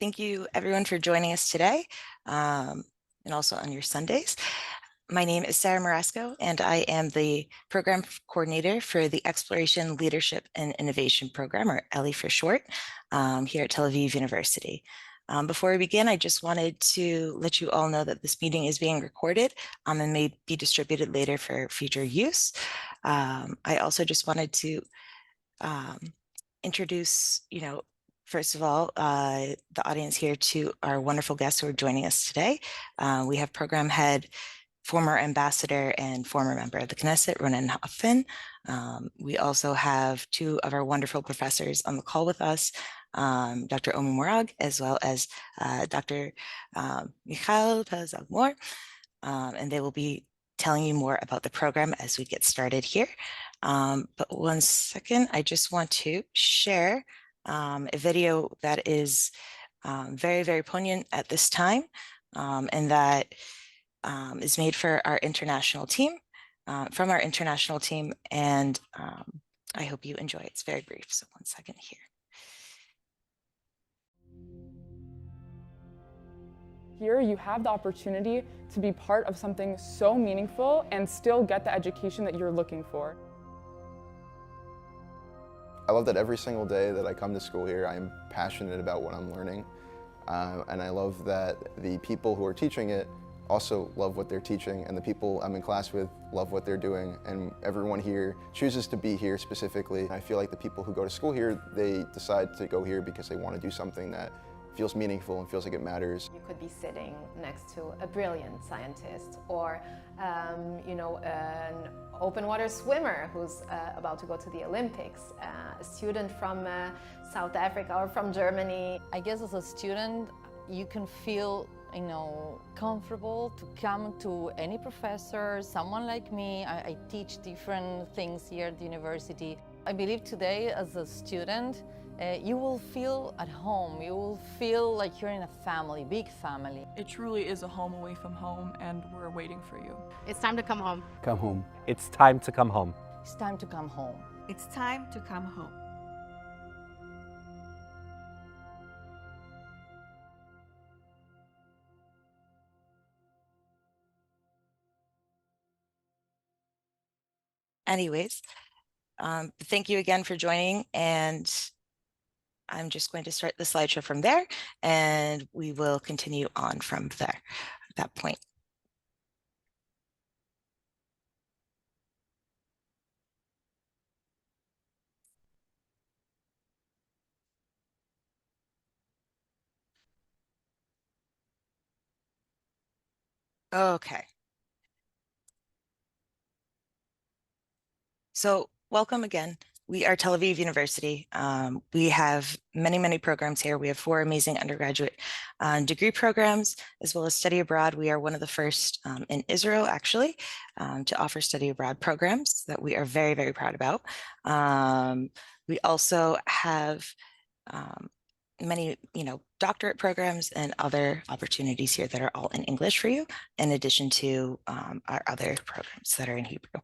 Thank you everyone for joining us today and also on your Sundays. My name is Sarah Marasco and I am the program coordinator for the Exploration, Leadership and Innovation Program, or ELI for short, here at Tel Aviv University. Before we begin, I just wanted to let you all know that this meeting is being recorded and may be distributed later for future use. I also just wanted to introduce, first of all, the audience here to our wonderful guests who are joining us today. We have program head, former ambassador and former member of the Knesset, Ronen Hoff. We also have two of our wonderful professors on the call with us, Dr. Omry Morab, as well as Dr. Michal Peles, and they will be telling you more about the program as we get started here. But one second, I just want to share a video that is very, very poignant at this time, and that is made for our international team, from our international team, and I hope you enjoy it. It's very brief, so one second here. Here you have the opportunity to be part of something so meaningful and still get the education that you're looking for. I love that every single day that I come to school here, I'm passionate about what I'm learning. And I love that the people who are teaching it also love what they're teaching, and the people I'm in class with love what they're doing, and everyone here chooses to be here specifically. I feel like the people who go to school here, they decide to go here because they want to do something that feels meaningful and feels like it matters. You could be sitting next to a brilliant scientist, or an open water swimmer who's about to go to the Olympics, a student from South Africa or from Germany. I guess as a student, you can feel comfortable to come to any professor, someone like me. I teach different things here at the university. I believe today as a student, you will feel at home. You will feel like you're in a family, big family. It truly is a home away from home, and we're waiting for you. It's time to come home. Come home. It's time to come home. It's time to come home. It's time to come home. Anyways, thank you again for joining, and I'm just going to start the slideshow from there, and we will continue on from there at that point. Okay. So welcome again. We are Tel Aviv University. We have many, many programs here. We have 4 amazing undergraduate degree programs, as well as study abroad. We are one of the first in Israel, actually, to offer study abroad programs that we are very, very proud about. We also have many, doctorate programs and other opportunities here that are all in English for you, in addition to our other programs that are in Hebrew.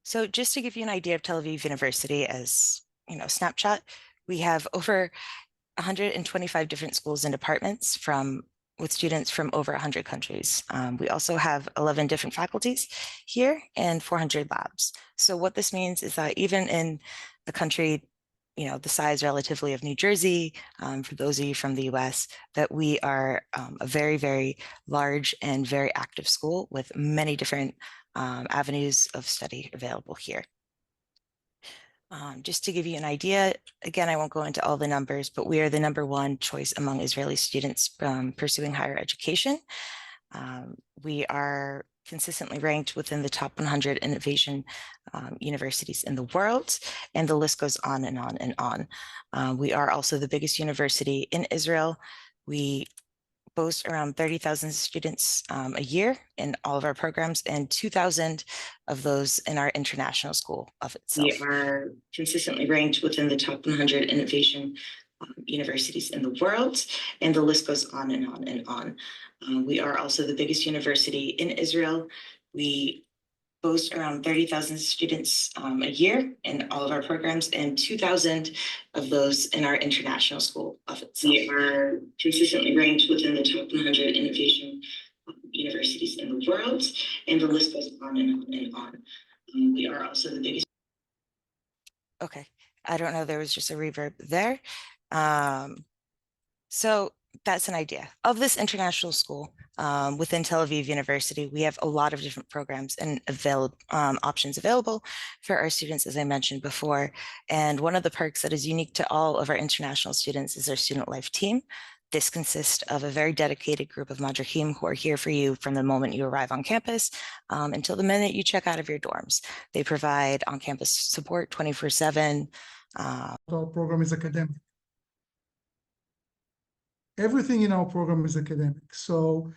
So just to give you an idea of Tel Aviv University as, snapshot, we have over 125 different schools and departments with students from over 100 countries. We also have 11 different faculties here and 400 labs. So what this means is that even in the country, the size relatively of New Jersey, for those of you from the US, that we are a very, very large and very active school with many different avenues of study available here. Just to give you an idea, again, I won't go into all the numbers, but we are the #1 choice among Israeli students pursuing higher education. We are consistently ranked within the top 100 innovation universities in the world, and the list goes on and on and on. We are also the biggest university in Israel. We boast around 30,000 students a year in all of our programs, and 2,000 of those in our international school of itself. We are consistently ranked within the top 100 innovation universities in the world, and the list goes on and on and on. We are also the biggest university in Israel. We boast around 30,000 students a year in all of our programs, and 2,000 of those in our international school of itself. We are consistently ranked within the top 100 innovation universities in the world, and the list goes on and on and on. We are also the biggest. Okay, I don't know, there was just a reverb there. So that's an idea of this international school. Within Tel Aviv University, we have a lot of different programs and options available for our students, as I mentioned before. And one of the perks that is unique to all of our international students is our student life team. This consists of a very dedicated group of madrachim who are here for you from the moment you arrive on campus until the minute you check out of your dorms. They provide on-campus support 24/7. Our program is academic. Everything in our program is academic. So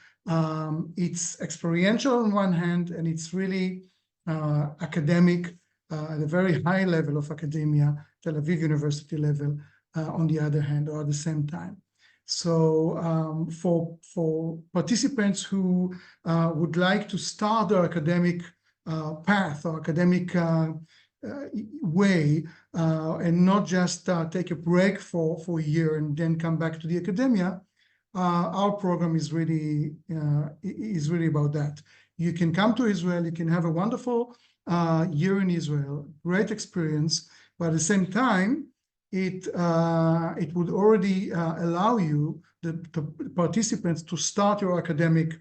it's experiential on one hand, and it's really academic at a very high level of academia, Tel Aviv University level, on the other hand, or at the same time. So for participants who would like to start their academic path or academic way, and not just take a break for a year and then come back to the academia, our program is really about that. You can come to Israel, you can have a wonderful year in Israel, great experience, but at the same time, it would already allow you, the participants, to start your academic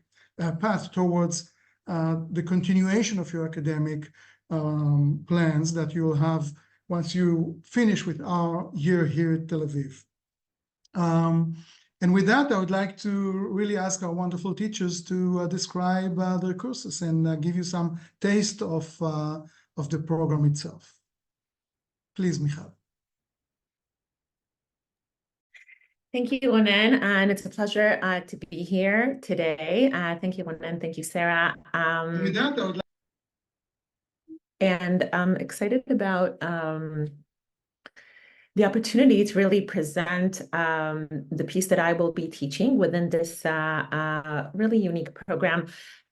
path towards the continuation of your academic plans that you will have once you finish with our year here at Tel Aviv. And with that, I would like to really ask our wonderful teachers to describe their courses and give you some taste of the program itself. Please, Michal. Thank you, Ronen, and it's a pleasure to be here today. Thank you, Ronen. Thank you, Sarah. With that, I would like and I'm excited about the opportunity to really present the piece that I will be teaching within this really unique program.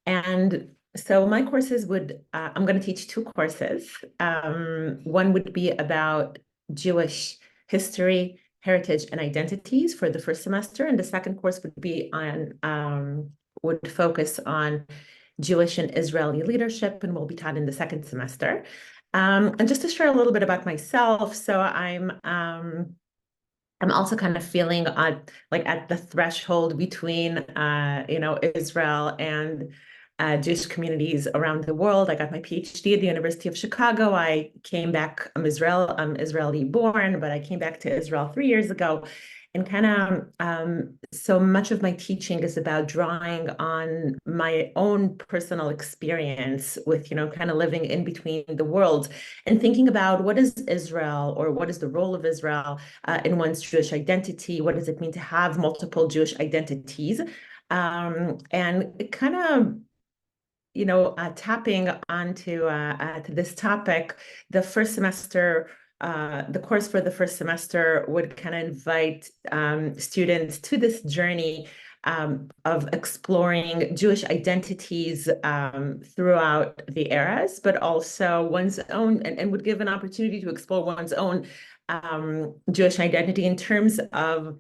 And so my courses would, I'm going to teach two courses. One would be about Jewish history, heritage, and identities for the first semester, and the second course would be on, would focus on Jewish and Israeli leadership, and will be taught in the second semester. And just to share a little bit about myself, so I'm also kind of feeling like at the threshold between Israel and Jewish communities around the world. I got my PhD at the University of Chicago. I came back, I'm Israeli born, but I came back to Israel 3 years ago. And kind of, so much of my teaching is about drawing on my own personal experience with, kind of living in between the worlds and thinking about what is Israel, or what is the role of Israel in one's Jewish identity? What does it mean to have multiple Jewish identities? And kind of, tapping onto to this topic, the first semester, the course for the first semester would kind of invite students to this journey of exploring Jewish identities throughout the eras, but also one's own, and would give an opportunity to explore one's own Jewish identity in terms of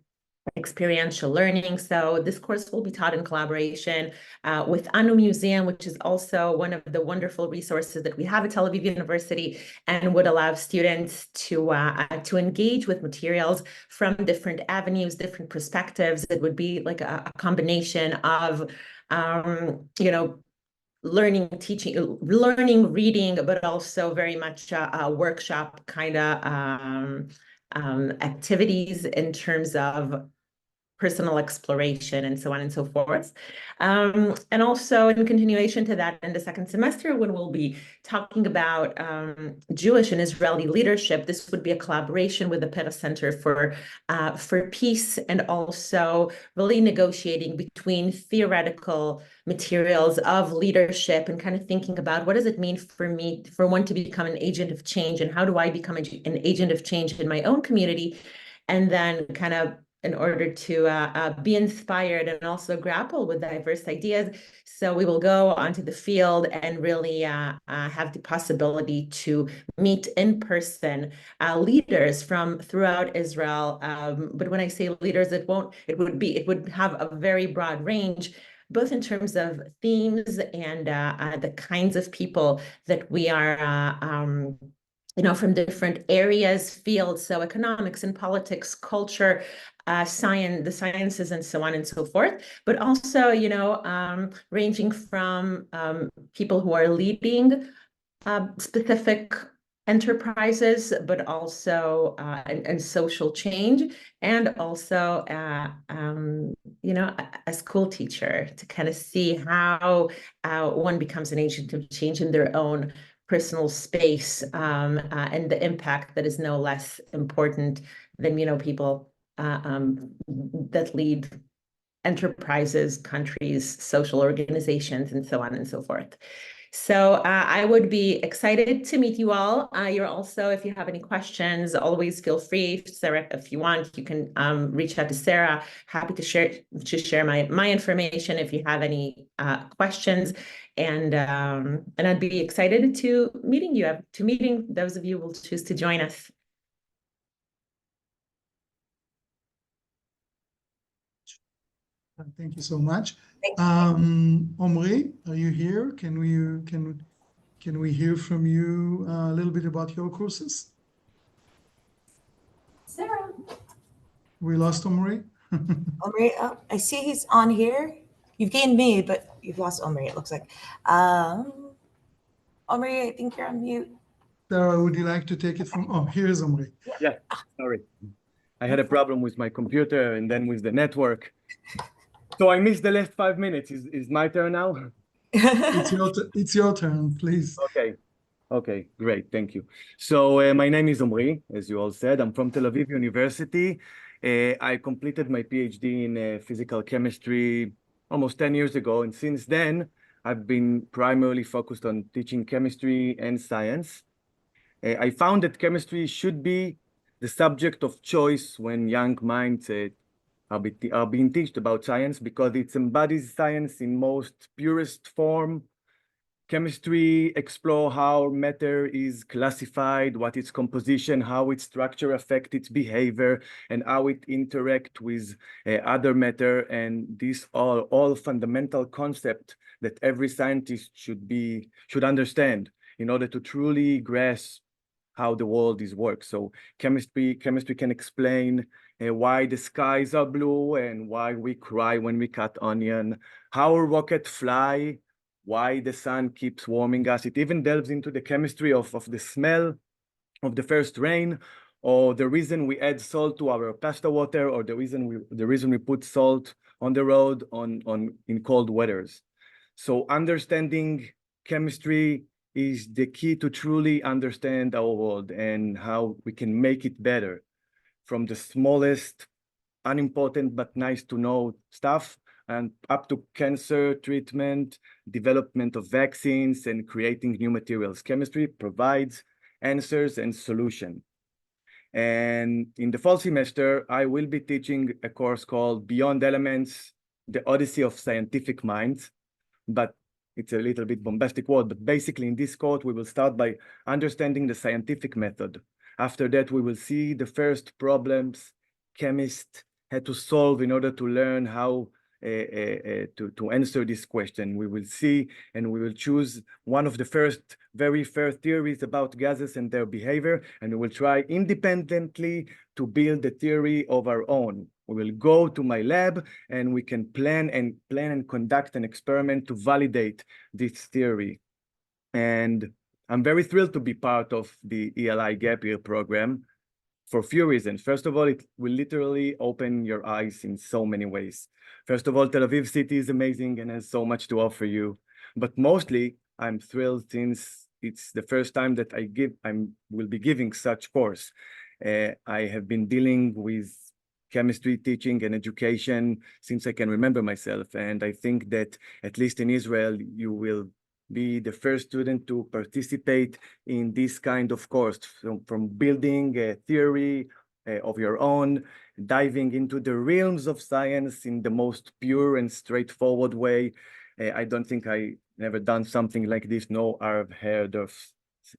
experiential learning. So this course will be taught in collaboration with Anu Museum, which is also one of the wonderful resources that we have at Tel Aviv University, and would allow students to engage with materials from different avenues, different perspectives. It would be like a combination of learning, teaching, learning, reading, but also very much a workshop kind of activities in terms of personal exploration and so on and so forth. And also in continuation to that, in the second semester, when we'll be talking about Jewish and Israeli leadership, this would be a collaboration with the Peles Center for Peace, and also really negotiating between theoretical materials of leadership and kind of thinking about what does it mean for one to become an agent of change, and how do I become an agent of change in my own community, and then kind of in order to be inspired and also grapple with diverse ideas. So we will go onto the field and really have the possibility to meet in person leaders from throughout Israel. But when I say leaders, it would have a very broad range, both in terms of themes and the kinds of people that we are from different areas, fields, so economics and politics, culture, science, the sciences, and so on and so forth. But also, ranging from people who are leading specific enterprises, but also and social change, and also a school teacher to kind of see how one becomes an agent of change in their own personal space, and the impact that is no less important than people that lead enterprises, countries, social organizations, and so on and so forth. So I would be excited to meet you all. You're also, if you have any questions, always feel free, Sarah, if you want, you can reach out to Sarah. Happy to share my information if you have any questions. And I'd be excited to meeting those of you who will choose to join us. Thank you so much. Omry, are you here? Can we hear from you a little bit about your courses? Sarah. We lost Omry. Omry, I see he's on here. You've gained me, but you've lost Omry, it looks like. Omry, I think you're on mute. Sarah, would you like to take it from? Oh, here's Omry. Yeah, sorry. I had a problem with my computer and then with the network. So I missed the last 5 minutes. Is my turn now? It's your turn, please. Okay, great. Thank you. So my name is Omry, as you all said. I'm from Tel Aviv University. I completed my PhD in physical chemistry almost 10 years ago. And since then, I've been primarily focused on teaching chemistry and science. I found that chemistry should be the subject of choice when young minds are being taught about science, because it embodies science in most purest form. Chemistry explore how matter is classified, what its composition, how its structure affects its behavior, and how it interacts with other matter. And these are all fundamental concepts that every scientist should understand in order to truly grasp how the world is works. So chemistry can explain why the skies are blue and why we cry when we cut onion, how a rocket fly, why the sun keeps warming us. It even delves into the chemistry of the smell of the first rain, or the reason we add salt to our pasta water, or the reason we put salt on the road in cold weathers. So understanding chemistry is the key to truly understand our world and how we can make it better, from the smallest, unimportant but nice to know stuff, and up to cancer treatment, development of vaccines, and creating new materials. Chemistry provides answers and solutions. And in the fall semester, I will be teaching a course called Beyond Elements, the Odyssey of Scientific Minds. But it's a little bit bombastic word, but basically in this course, we will start by understanding the scientific method. After that, we will see the first problems chemists had to solve in order to learn how to answer this question. We will see and we will choose one of the very first theories about gases and their behavior, and we will try independently to build the theory of our own. We will go to my lab and we can plan and conduct an experiment to validate this theory. And I'm very thrilled to be part of the ELI Gap Year program for a few reasons. First of all, it will literally open your eyes in so many ways. First of all, Tel Aviv city is amazing and has so much to offer you. But mostly, I'm thrilled since it's the first time that I will be giving such course. I have been dealing with chemistry teaching and education since I can remember myself. And I think that, at least in Israel, you will be the first student to participate in this kind of course, from building a theory of your own, diving into the realms of science in the most pure and straightforward way. I don't think I never done something like this, nor I've heard of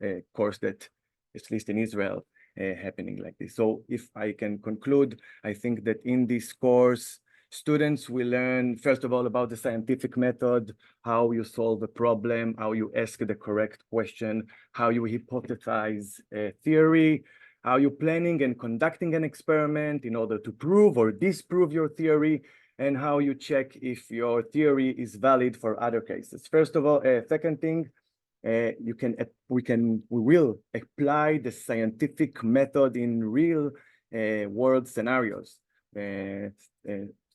a course that, at least in Israel, happening like this. So if I can conclude, I think that in this course, students will learn, first of all, about the scientific method, how you solve a problem, how you ask the correct question, how you hypothesize a theory, how you planning and conducting an experiment in order to prove or disprove your theory, and how you check if your theory is valid for other cases. First of all, second thing, we will apply the scientific method in real world scenarios.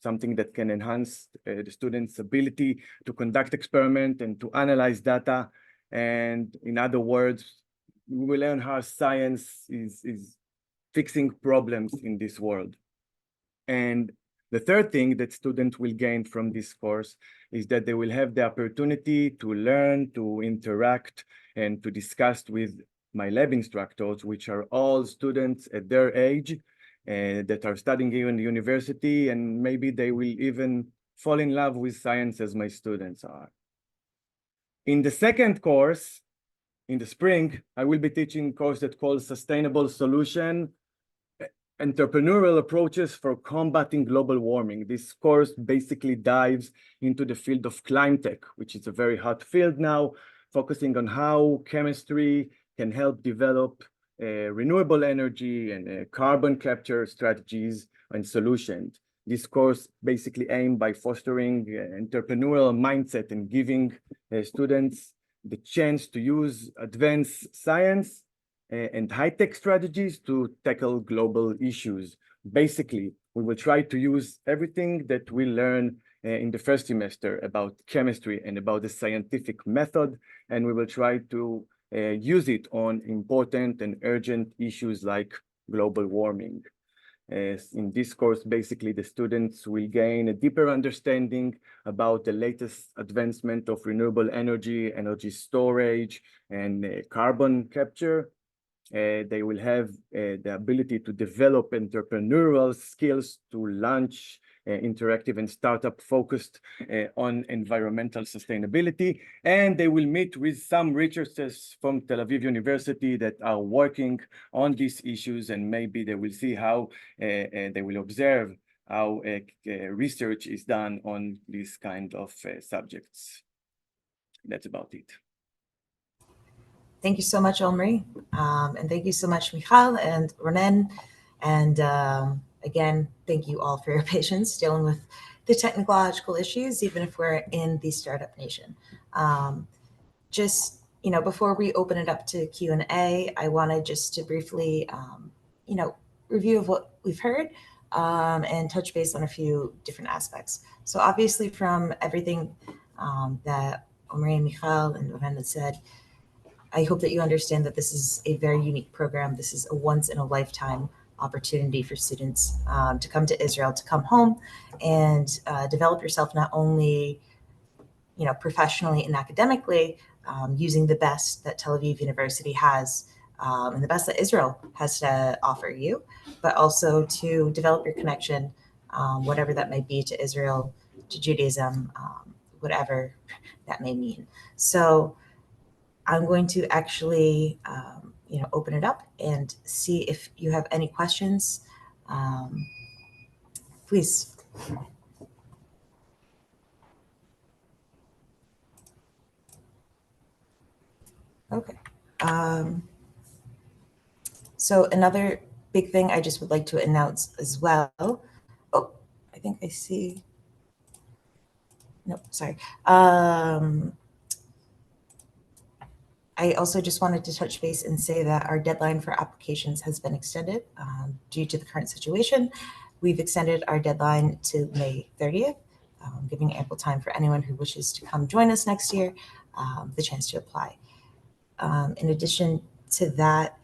Something that can enhance the students' ability to conduct experiment and to analyze data. And in other words, we will learn how science is fixing problems in this world. And the third thing that students will gain from this course is that they will have the opportunity to learn, to interact, and to discuss with my lab instructors, which are all students at their age that are studying here in the university, and maybe they will even fall in love with science as my students are. In the second course, in the spring, I will be teaching a course that calls Sustainable Solution, Entrepreneurial Approaches for Combating Global Warming. This course basically dives into the field of climate tech, which is a very hot field now, focusing on how chemistry can help develop renewable energy and carbon capture strategies and solutions. This course basically aimed by fostering entrepreneurial mindset and giving students the chance to use advanced science and high-tech strategies to tackle global issues. Basically, we will try to use everything that we learn in the first semester about chemistry and about the scientific method, and we will try to use it on important and urgent issues like global warming. In this course, basically, the students will gain a deeper understanding about the latest advancement of renewable energy, energy storage, and carbon capture. They will have the ability to develop entrepreneurial skills to launch interactive and startup focused on environmental sustainability. And they will meet with some researchers from Tel Aviv University that are working on these issues, and maybe they will see how they will observe how research is done on these kind of subjects. That's about it. Thank you so much, Omry. And thank you so much, Michal and Ronen. And again, thank you all for your patience dealing with the technological issues, even if we're in the startup nation. Just, before we open it up to Q&A, I wanted just to briefly, review of what we've heard and touch base on a few different aspects. So obviously from everything that Omry and Michal and Ronen had said, I hope that you understand that this is a very unique program. This is a once-in-a-lifetime opportunity for students to come to Israel, to come home and develop yourself not only, professionally and academically, using the best that Tel Aviv University has and the best that Israel has to offer you, but also to develop your connection, whatever that may be, to Israel, to Judaism, whatever that may mean. So I'm going to actually, open it up and see if you have any questions. Please. Okay. So another big thing I just would like to announce as well. Oh, I think I see. No, sorry. I also just wanted to touch base and say that our deadline for applications has been extended due to the current situation. We've extended our deadline to May 30th, giving ample time for anyone who wishes to come join us next year the chance to apply. In addition to that,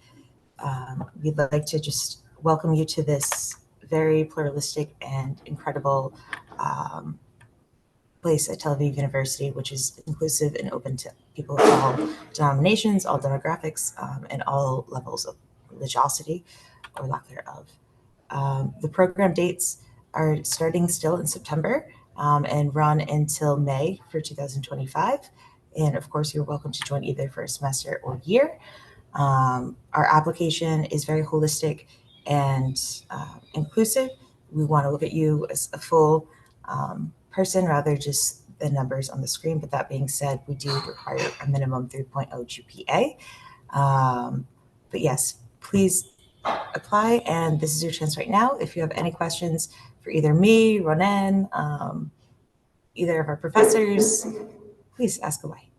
we'd like to just welcome you to this very pluralistic and incredible place at Tel Aviv University, which is inclusive and open to people of all denominations, all demographics, and all levels of religiosity or lack thereof. The program dates are starting still in September and run until May for 2025. And of course, you're welcome to join either for a semester or year. Our application is very holistic and inclusive. We want to look at you as a full person rather just the numbers on the screen. But that being said, we do require a minimum 3.0 GPA. But yes, please apply, and this is your chance right now. If you have any questions for either me, Ronen, either of our professors, please ask away.